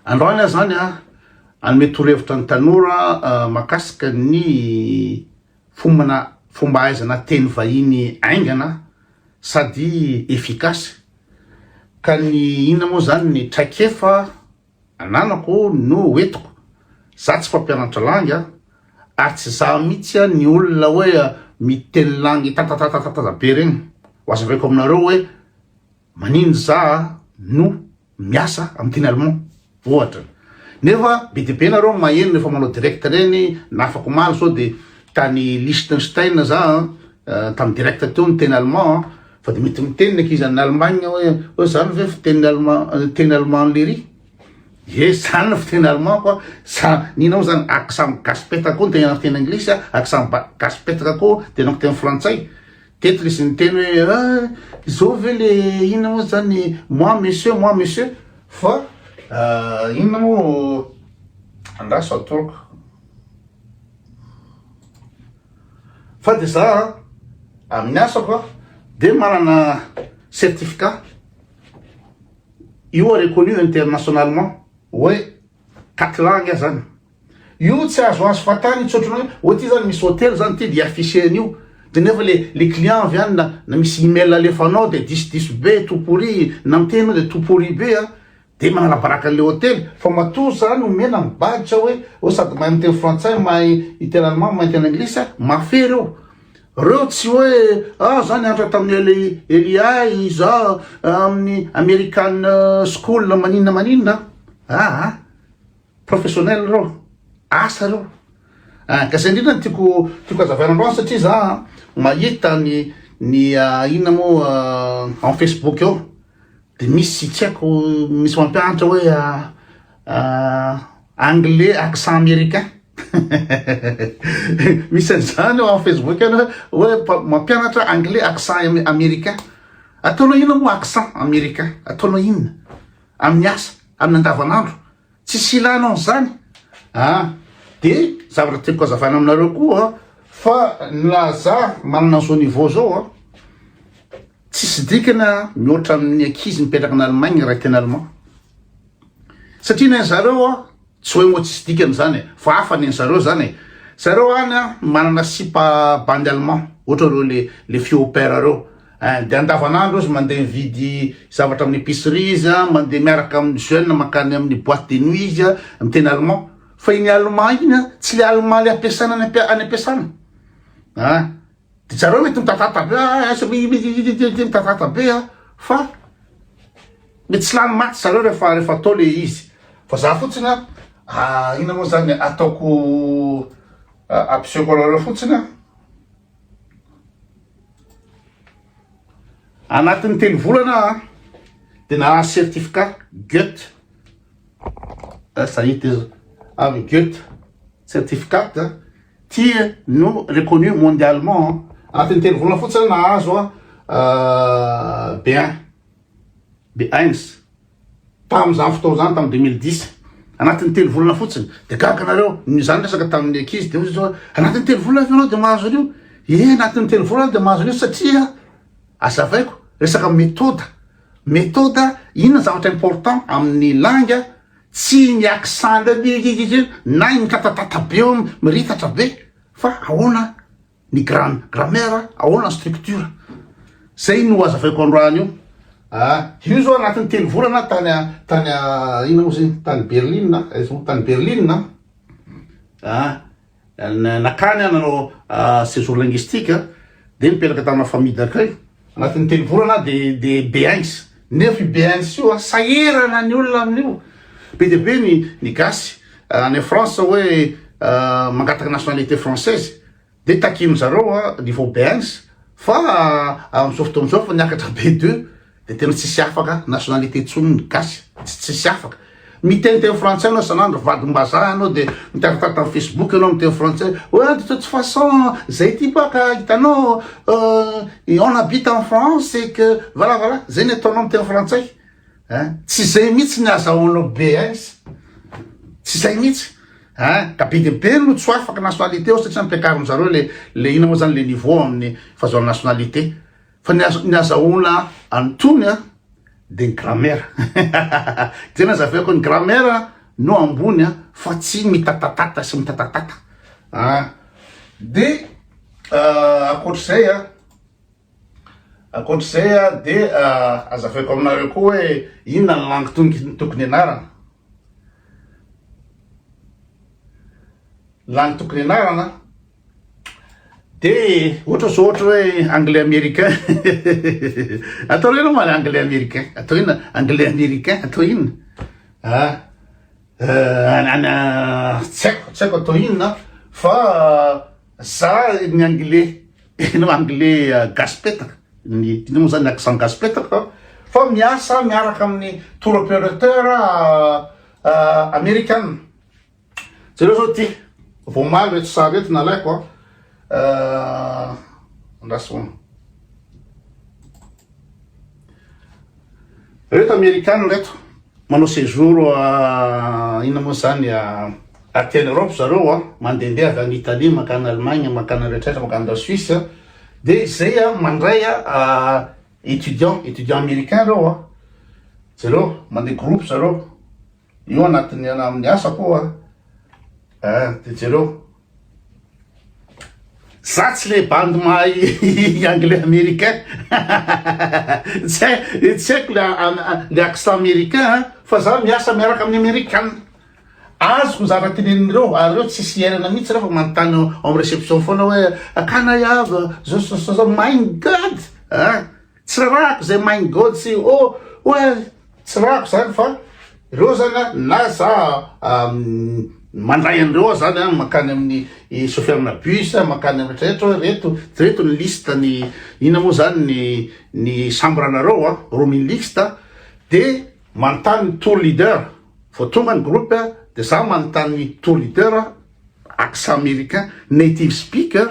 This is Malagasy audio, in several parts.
Androany zany anome torohevitra ny tanora makasika ny fomba aizana teny vahiny aingana sady efficace. Ka ny ina moa zany ny traikefa ananako no etiko. Za tsy fampianatra langy ary tsy za mihitsy ny olona hoe miteny langy tatatatata be regny. Hoazavaiko aminareo hoe manino za no miasa amin'ny teny allemand ohatra. Nefa be dia be nareo maheno nefa manao direct reny na afaka omaly sao de tany Liechtenstein za tamy direct teo ny teny allemand fa de mety miteny ny ankizy any Allemagne hoe zany ve fiteny allemand lery. Ye zany fiteny allemand koa sa ninao zany accent gaspetaka koa teny teny anglisy accent gaspetaka koa teny teny frantsay. Teto izy miteny hoe zao ve le ina moa zany moi monsieur fa ina moa andraso atoroko fa de za amin'ny asako de manana certificat io reconnu internationalement hoe 4 langues zany. Io tsy azo fantany tsotrona hoe ty zany misy hôtel zany ty de affiché an'io. De nefa les clients avy any na misy email alefanao de 10 B tout pourri na miteny de tout pourri B de manala baraka an'le hôtel fa matoa zany omena mibaditra hoe sady mahay miteny frantsay mahay iteny allemand mahay iteny anglisy mafy reo tsy hoe zany andra tamin'ny LI za amin'ny American school maninona professionnel reo asa reo. Ka zay indrindra ny tiako hazavainandroany satria za mahita ny ina moa en Facebook eo de misy tsy haiko misy mampianatra hoe anglais accent américain. Misy an'izany eo en Facebook eo hoe mampianatra anglais accent américain. Ataonao ina moa accent américain? Ataonao inona amin'ny asa amin'ny andavanandro? Tsisy ilanao zany. De zavatra tiako hazavaina aminareo koa fa na za manana zao niveau zao tsisy dikana mihoatra amin'ny ankizy mipetraka ny Allemagne raha teny allemand. Satria ny zareo tsy hoe moa tsisy dikany zany fa hafa ny zareo zany. Zareo any manana sipa bandy allemand ohatra reo le fiopera reo. De andavanandro izy mandeha mividy zavatra amin'ny épicerie izy mandeha miaraka amin'ny jeune makany amin'ny boîte de nuit izy amin'ny teny allemand. Fa iny allemand iny tsy le allemand le ampiasana any ampiasana. De zareo mety mitatata be mitatata be fa mety tsy lany maty zareo rehefa atao le izy. Fa za fotsiny ina moa zany ataoko ampisehoako anareo fotsiny anatin'ny telo volana de na certificat Goethe avec Goethe certificat no reconnu mondialement anatin'ny telo volana fotsiny nahazo B1 tam'izany fotoa zany tamy 2010 anatin'ny telo volana fotsiny. De gaga nareo zany resaka tamin'ny ankizy de hoe anatin'ny telo volana anao de mahazo an'io. Anatin'ny telo volana de mahazo an'io satria azavaiko resaka méthode inona zavatra important amin'ny langue tsy ny accent na ny tatatata be miritatra be fa ahoana ny grammaire ahoana ny structure. Zay no azavaiko androany io. Io zao anatin'ny telo volana tany ina moa zany tany Berlin nakany nanao séjour linguistique de mipetraka tamina famille d'accueil anatin'ny telo volana de B1 nefa B1 io saherana ny olona amin'io. Be de be ny gasy any France hoe mangataka nationalité française de takino zareo niveau B1 fa am'izao fotoana zao fa niakatra B2 de tena tsisy afaka nationalité tsony gasy tsisy afaka. Miteny français anao sanandro vadim-bazaha anao de mitatata amin'ny Facebook anao miteny français de toute façon zay ty baka hitanao on habite en France et que voilà zay ny ataonao miteny français. Tsy zay mihitsy ny azahoanao B1 tsy zay mihitsy. Ka be de be no tsy afaka nationalité satria nampiakariny zareo le ina moa zany le niveau amin'ny fahazoana nationalité. Fa ny azahoana antony de ny grammaire tena zavako ny grammaire no ambony fa tsy mitatatata sy mitatatata de akoatr'izay de azavaiko aminareo koa hoe inona ny langue tokony anarana langue tokony anarana de ohatra hoe anglais américain atao reno ma anglais américain atao inona anglais américain atao inona tsy haiko atao inona fa za ny anglais no anglais gaspetaka ny moa zany accent gaspetaka fa miasa miaraka amin'ny tour opérateur américain zareo zao ty vomaly reto sa reto nalaiko andraso reto américain reto manao séjour ina moa zany aty en Europe zareo mandehandeha avy any Italie makany Allemagne makany rehetraretra makany Suisse de zay mandray étudiant américain reo zareo mandeha groupe zareo io anatiny amin'ny asa koa de zareo za tsy le bandy mahay anglais américain tsy haiko le accent américain fa za miasa miaraka amin'ny américaine azoko zara tenenin'ireo ary reo tsy siarana mihitsy refa manontany amin'ny réception foana hoe can I have my god tsy rahako zay my god sy tsy rahako zany fa reo zany na za mandray andreo zany makany amin'ny chauffeurna bus makany amin'ny rehetraretra ny liste ny ina moa zany ny chambre anareo roaming liste de manontany tour leader fa tonga ny groupe de za manontany tour leader accent américain native speaker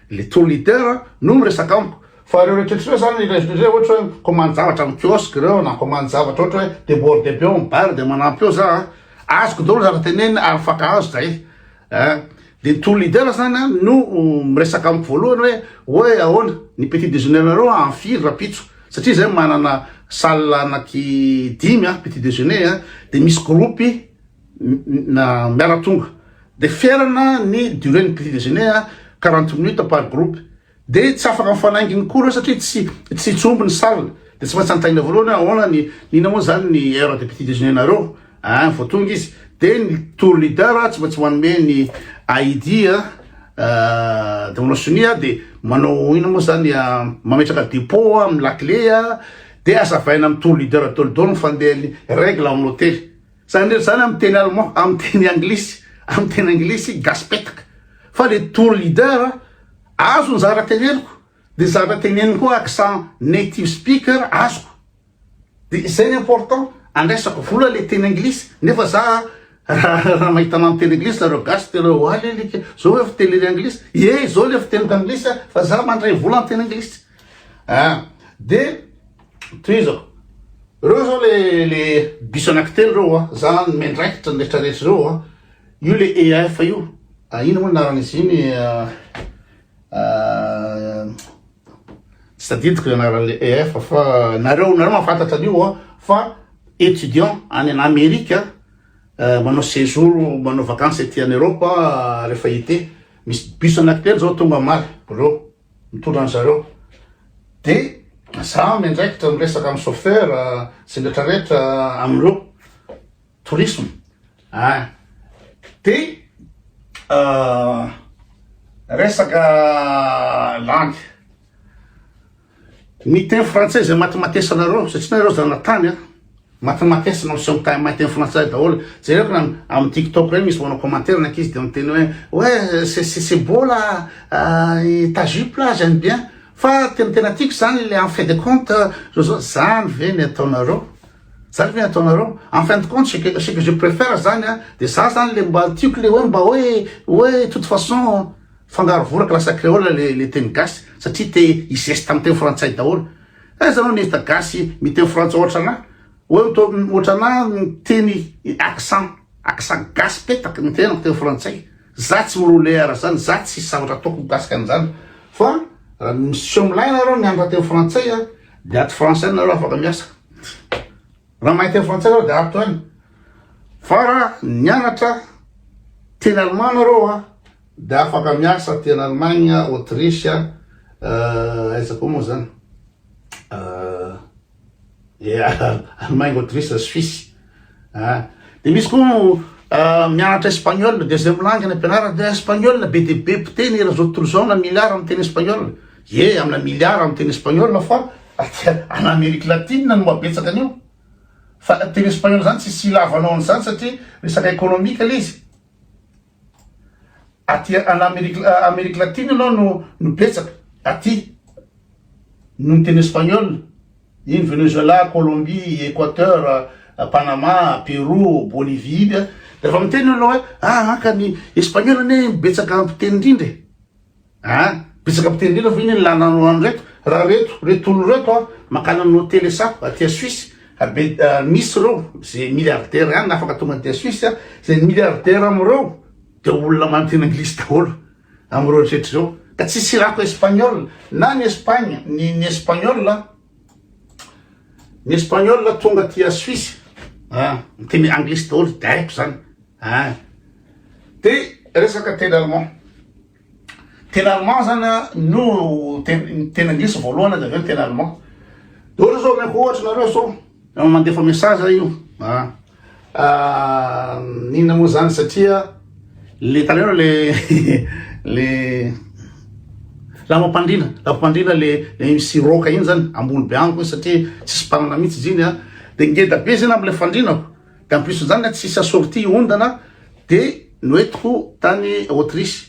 le tour leader no miresaka amiko fa reo rehetraretra zany reo ohatra hoe commande zavatra amin'ny kiosque reo na commande zavatra ohatra hoe déborde be mibary de manampy eo za azoko daholo zara teneny ary fakahazo zay de tour leader zany no miresaka amiko voalohany hoe ahoana ny petit déjeuner nareo en firy rapitso satria zay manana salle anaky 5 petit déjeuner de misy groupe na miara-tonga de fiarana ny durée ny petit déjeuner 40 minutes par groupe de tsy afaka mifanainginy koa reo satria tsy tsomby ny salle de tsy maintsy antaina voalohany ahoana ny nina moa zany ny heure de petit déjeuner nareo vao tonga izy de ny tour leader tsy maintsy manome ny ID de manao sonia de manao ina moa zany mametraka dépôt amin'ny laclé de azavaina amin'ny tour leader dolodolo mifandeha ny règle amin'ny hôtely zany amin'ny teny allemand amin'ny teny anglisy gaspetaka fa le tour leader azo ny zara teneniko de zara teneniny koa accent native speaker azoko de zay ny important andraisako vola le teny anglisy nefa za raha mahitana amin'ny teny anglisy nareo gasy tereo alelika zao hoe fiteny anglisy zao le fiteniko anglisy fa za mandray vola amin'ny teny anglisy de toizako reo zao le bus anankitelo reo za mendraikitra ny rehetrarehetra reo io le EAF io ino moa naran'izy iny tsy tadidiko anaran'le EAF fa nareo mahafantatra an'io fa étudiant any Amérique manao séjour manao vacances ety en Europe rehefa été misy bus anankitelo zao tonga maly reo mitondra an'zareo de za mendraikitra miresaka amin'ny chauffeur sy rehetrarehetra amindreo tourisme de resaka langue miteny français zay matematesanareo satria nareo zanatany matematesana miseho mateny français daholo zay reko na amin'ny TikTok reny misy manao commentaire nakizy de miteny hoe c'est beau là ta jupe là j'aime bien fa tena tiako zany le en fin de compte zany ve ny ataonareo en fin de compte ce que je préfère zany de za zany le mba tiako le hoe mba hoe toute façon fangaro voraka lasa créole le teny gasy satria te igeste amin'ny teny frantsay daholo zanao nesta gasy miteny frantsay ohatra na hoe ohatra na miteny accent gasy petaka ny tena miteny frantsay za tsy moroleara zany za tsy zavatra ataoko mikasika an'izany fa miseho milaina nareo miandra teny frantsay de aty français nareo afaka miasa raha mahay teny frantsay reo de ato any fa raha nianatra teny allemand nareo a de afaka miasa teny Allemagne, Autriche, aiza koa moa zany Allemagne, Autriche, Suisse. De misy koa mianatra espagnol, deuxième langue ny ampianarana de espagnol be de be mpiteny raha zao tontolo zao na milliard amin'ny teny espagnol. Ye amina milliard amin'ny teny espagnol fa any Amérique latine no mabetsaka an'io. Fa teny espagnol zany tsy ilavanao an'izany satria resaka économique le izy. Aty any Amérique latine anao no betsaka. Aty no teny espagnol. Iny Venezuela, Colombie, Équateur, Panama, Pérou, Bolivie. Rehefa miteny anao hoe anka ny espagnol ane betsaka mpiteny indrindra. Betsaka mpiteny indrindra fa iny ny lananao any reto. Raha reto olo reto makany amin'ny hôtely sako aty a Suisse. Misy reo zay milliardaire any afaka tonga aty a Suisse zay milliardaire amreo de olona manoteny anglisy daholo amreo rehetra zao. Ka tsisy rako espagnol na ny Espagne ny espagnol ny espagnol tonga aty a Suisse miteny anglisy daholo de haiko zany. De resaka teny allemand. Teny allemand zany no teny anglisy voalohany de aveo teny allemand. De ohatra zao meko ohatra nareo zao mandefa message io inona moa zany satria le talero le lamapandrina le misy roka iny zany ambony be agny koa satria tsisy mpanana mihitsy izy iny de ngeda be zany amle fandrinako de en plus zany tsisy asorti ondana de noetiko tany Autriche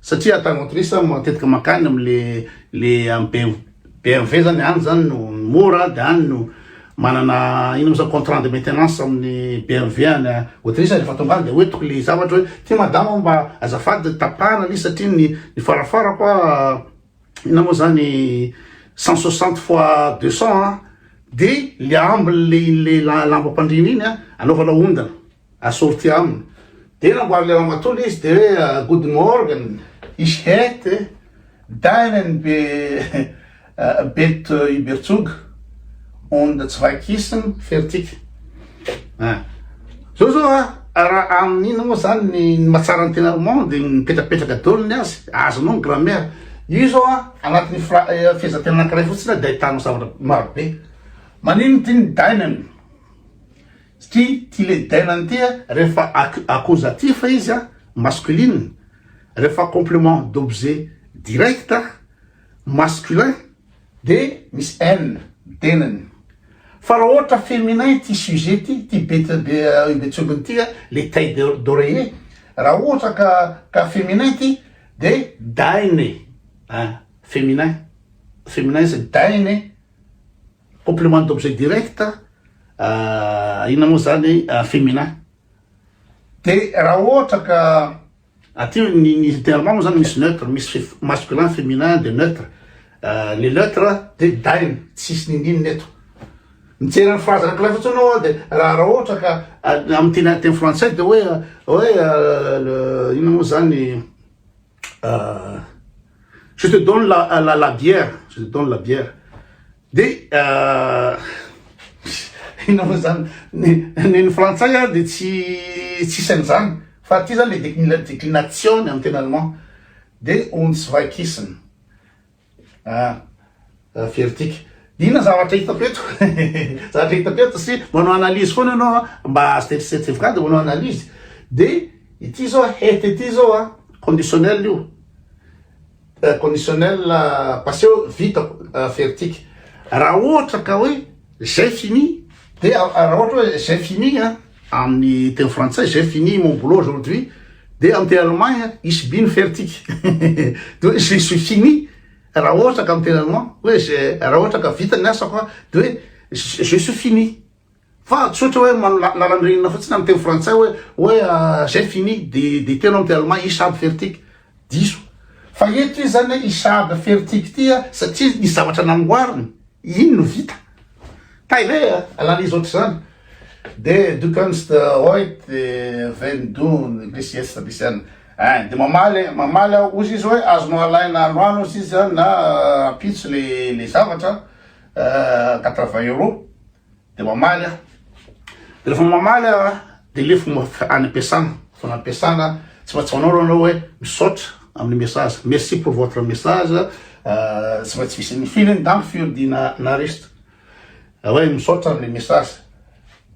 satria tany Autriche matetika makany amle BMW zany any zany no mora de any no manana ino moa contrat de maintenance amin'ny BMW any Autriche rehefa tonga any de hoetiko le zavatra hoe ty madama mba azafady tapahana le satria ny farafara koa ina moa zany 160 fois 200 de le amble le lambam-pandrina iny anaovana ondana asorti aminy de namboary le ramatoly izy de hoe Guten Morgen, ich hätte deinen Bettüberzug und zwei Kissen fertig. Zao raha amin'ino moa zany ny mahatsara ny teny allemand de mipetrapetraka daolony azy azonao ny grammaire. Io zao anatin'ny fihezantena anankiray fotsiny de ahitanao zavatra maro be. Manino ty ny deinen satria ty le deinen ty rehefa accusatif izy masculine, rehefa complément d'objet direct masculin de misy n denen. Fa raha ohatra féminin ty sujet ty betsogony ty le taille d'oreiller. Raha ohatra ka féminin ty de deine. Féminin c'est deine, complément d'objet direct ina moa zany féminin. De raha ohatra ka aty ny teny allemand moa zany misy neutre, misy masculin, féminin de neutre. Le neutre de deine, tsisy nindriny neto. Mijery ny phrase anankiray fotsiny anao de raha ohatra ka amin'ny teny français de hoe ina moa zany je te donne la bière, je te donne la bière. De ina moa zany ny frantsay de tsisy an'izany fa ty zany le déclination amin'ny teny allemand de und zwei Kissen fertig. Ina zavatra hitako eto zavatra hitako eto sy manao analyse foana anao mba certificat de manao analyse de ity zao hety ity zao conditionnel io conditionnel passé vitako fertig. Raha ohatra ka hoe j'ai fini de raha ohatra hoe j'ai fini amin'ny teny frantsay j'ai fini mon boulot aujourd'hui de amin'ny teny allemand ich bin fertig de je suis fini. Raha ohatra ka amin'ny teny allemand hoe raha ohatra ka vita ny asako de hoe je suis fini. Fa tsy ohatra hoe manao lalandrenina fotsiny amin'ny teny frantsay hoe j'ai fini de tena amin'ny teny allemand ich habe fertig diso. Fa eto izy zany ich habe fertig ty satria ny zavatra namboariny iny no vita. Taile analyse ohatra zany. De du kannst heute wenn du bis jetzt bisschen de mamaly ozy izy hoe azonao alaina androano izy izy na pitso le zavatra 80 € de mamaly de rehefa mamaly de le fomba any ampiasana fomba ampiasana tsy maintsy manao anao hoe misaotra amin'ny message merci pour votre message tsy maintsy misy ny filany dame fiodina nariste hoe misaotra amin'ny message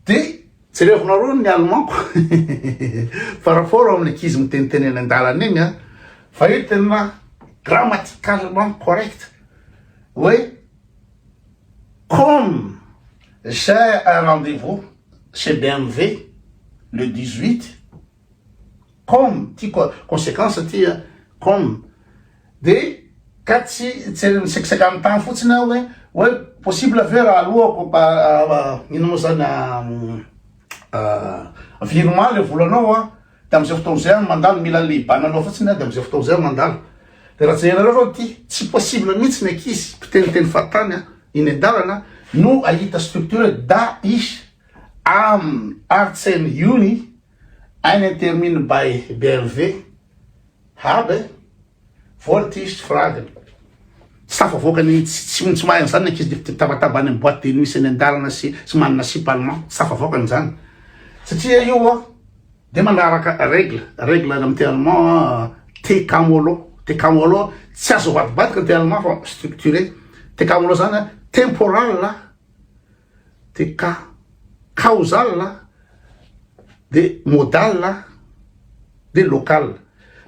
de tsy revinareo ny allemanko par rapport amin'ny ankizy miteniteny eny an-dalana eny fa io tena grammaticalement correct oui comme j'ai un rendez-vous chez BMW le 18 comme ty conséquence ty comme de ka tsy misekiseka amin'ny tany fotsiny hoe possible aveo raha alohako ino moa zany virement le volanao de amizay fotoana zay mandalo mila libananao fotsiny de amizay fotoana zay mandalo de raha jerenareo zao ty tsy possible mihitsy ny ankizy mpiteniteny fatany iny an-dalana no ahita structure da is am artsen uni einen termin by BMW habe wollte ich fragen safavoakany tsy mahay zany ankizy tabatabany amin'ny boîte de nuit sy ny an-dalana sy manana sip allemand safavoakany zany satria io de manaraka règle amin'ny teny allemand tekamolo tsy azo vadibadika ny teny allemand fa structuré tekamolo zany temporal causal de modal de local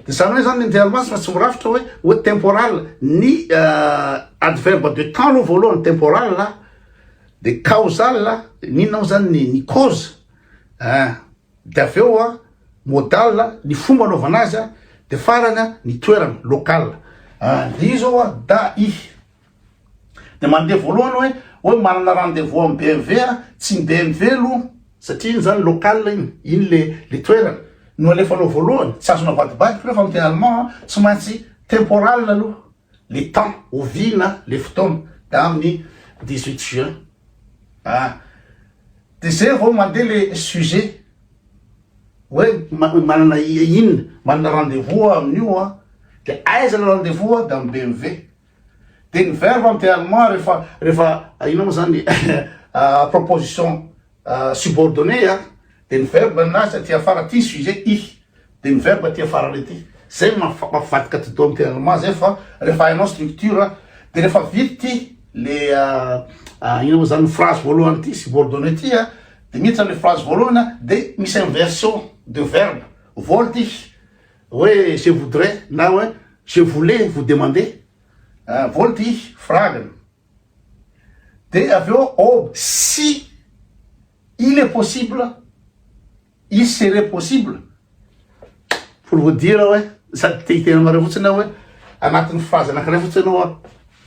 de zany hoe zany ny teny allemand fa tsy mirafitra hoe temporal ny adverbe de temps aloha voalohany temporal de causal ninao zany ny cause de aveo modal ny fomba anaovana azy de farany ny toerana local de io zao da i de mandeha voalohany hoe manana rendez-vous amin'ny BMW tsy ndeha mivelo satria iny zany local iny le toerana no alefanao voalohany tsy azona vadibadiky rehefa amin'ny teny allemand tsy maintsy temporal aloha le temps ovina le fotoana da amin'ny 18 juin de zay vao mandeha le sujet hoe manana inona manana rendez-vous amin'io de aiza le rendez-vous da amin'ny BMW de ny verbe amin'ny teny allemand rehefa ino moa zany proposition subordonnée de ny verbe aminazy aty afara ty sujet i de ny verbe aty afara le ty zay mafadika ty do amin'ny teny allemand zay fa rehefa hainao structure de rehefa vity le ino moa zany phrase voalohany ty subordonnée ty de miditra le phrase voalohany de misy inversion de verbe wollte ich hoe je voudrais na hoe je voulais vous demander wollte ich fragen de aveo si il est possible il serait possible pour vous dire sady teitenamareo fotsiny hoe anatin'ny phrase anankiray fotsiny anao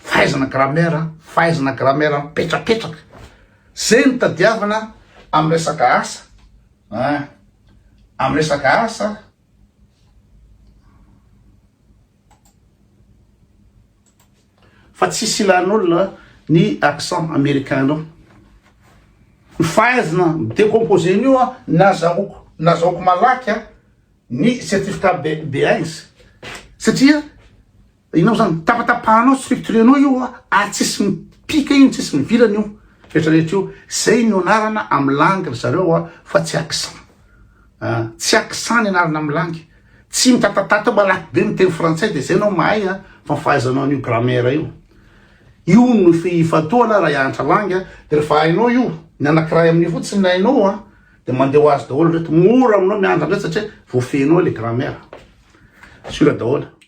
fahaizana grammaire mipetrapetraka zay ny tadiavana amin'ny resaka asa amin'ny resaka asa fa tsisy ilan'olona ny accent américain anao ny fahaizana décomposé n'io nazahoako malaky ny certificat B1 satria inao zany tapatapahanao structurenao io tsisy mipika io tsisy mivilana io rehetrarehetra io zay ny anarana amin'ny langue zareo fa tsy accent tsy accent ny anarana amin'ny langue tsy mitatatata malaky be miteny frantsay de zay anao mahay fa fahaizanao an'io grammaire io no fatoana raha hianatra langue de rehefa hainao io ny anankiray amin'io fotsiny hainao de mandeha ho azy daholo reto mora aminao miandra ndray satria voafehinao le grammaire sura daholo